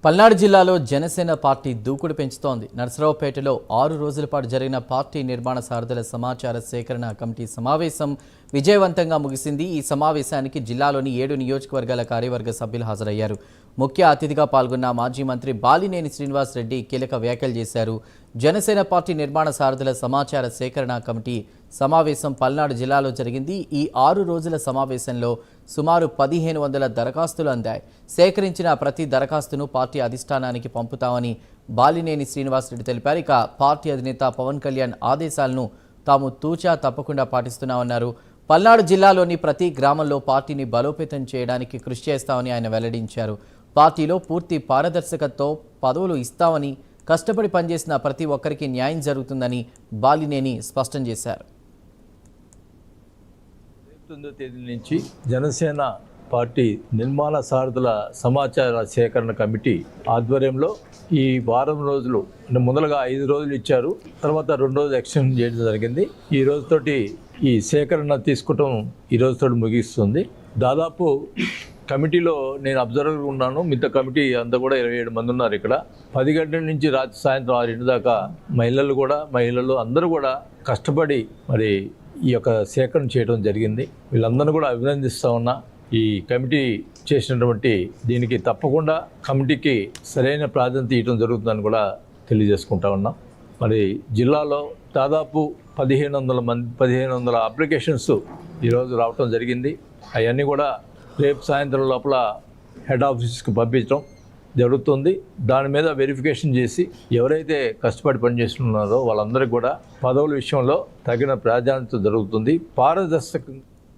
పల్నాడు జిల్లాలో జనసేన పార్టీ దూకుడు పెంచుతోంది. నర్సరావుపేటలో 6 రోజుల పాటు జరిగిన పార్టీ నిర్మాణ సారథుల సమాచార సేకరణ కమిటీ సమావేశం విజయవంతంగా ముగిసింది. ఈ సమావేశానికి జిల్లాలోని 7 నియోజకవర్గాల కార్యవర్గ సభ్యులు హాజరయ్యారు. ముఖ్య అతిథిగా పాల్గొన్న మాజీ మంత్రి బాలినేని శ్రీనివాస్ రెడ్డి కీలక వ్యాఖ్యలు చేశారు. జనసేన పార్టీ నిర్మాణ సారథుల సమాచార సేకరణ కమిటీ సమావేశం పల్నాడు జిల్లాలో జరిగింది. ఈ 6 రోజుల సమావేశంలో సుమారు 1500 దరఖాస్తులు అందాయి. సేకరించిన ప్రతి దరఖాస్తును పార్టీ అధిష్టానానికి పంపుతామని బాలినేని శ్రీనివాస్ రెడ్డి తెలిపారు. ఇక పార్టీ అధినేత పవన్ కళ్యాణ్ ఆదేశాలను తాము తూచా తప్పకుండా పాటిస్తున్నామన్నారు. పల్నాడు జిల్లాలోని ప్రతి గ్రామంలో పార్టీని బలోపేతం చేయడానికి కృషి చేస్తామని ఆయన వెల్లడించారు. పార్టీలో పూర్తి పారదర్శకతతో పదవులు ఇస్తామని, కష్టపడి పనిచేసిన ప్రతి ఒక్కరికి న్యాయం జరుగుతుందని బాలినేని స్పష్టం చేశారు. 9వ తేదీ నుంచి జనసేన పార్టీ నిర్మాణ సారథుల సమాచార సేకరణ కమిటీ ఆధ్వర్యంలో ఈ వారం రోజులు మొదలుగా 5 రోజులు ఇచ్చారు. తర్వాత 2 రోజులు ఎక్స్టెండ్ చేయడం జరిగింది. ఈ రోజుతోటి ఈ సేకరణ తీసుకోవటం ఈ రోజుతోటి ముగిస్తుంది. దాదాపు కమిటీలో నేను అబ్జర్వర్గా ఉన్నాను. మిగతా కమిటీ అంతా కూడా 27 మంది ఉన్నారు. ఇక్కడ 10 గంటల నుంచి రాత్రి సాయంత్రం 6 దాకా మహిళలు అందరూ కూడా కష్టపడి మరి ఈ యొక్క సేకరణ చేయడం జరిగింది. వీళ్ళందరూ కూడా అభినందిస్తూ ఉన్నా. ఈ కమిటీ చేసినటువంటి దీనికి తప్పకుండా కమిటీకి సరైన ప్రాధాన్యత ఇవ్వడం జరుగుతుందని కూడా తెలియజేసుకుంటా ఉన్నాం. మరి జిల్లాలో దాదాపు 1500 అప్లికేషన్స్ ఈరోజు రావటం జరిగింది. అవన్నీ కూడా రేపు సాయంత్రం లోపల హెడ్ ఆఫీస్కి పంపించడం జరుగుతుంది. దాని మీద వెరిఫికేషన్ చేసి ఎవరైతే కష్టపడి పనిచేస్తున్నారో వాళ్ళందరికీ కూడా పదవుల విషయంలో తగిన ప్రాధాన్యత జరుగుతుంది. పారదర్శకంగా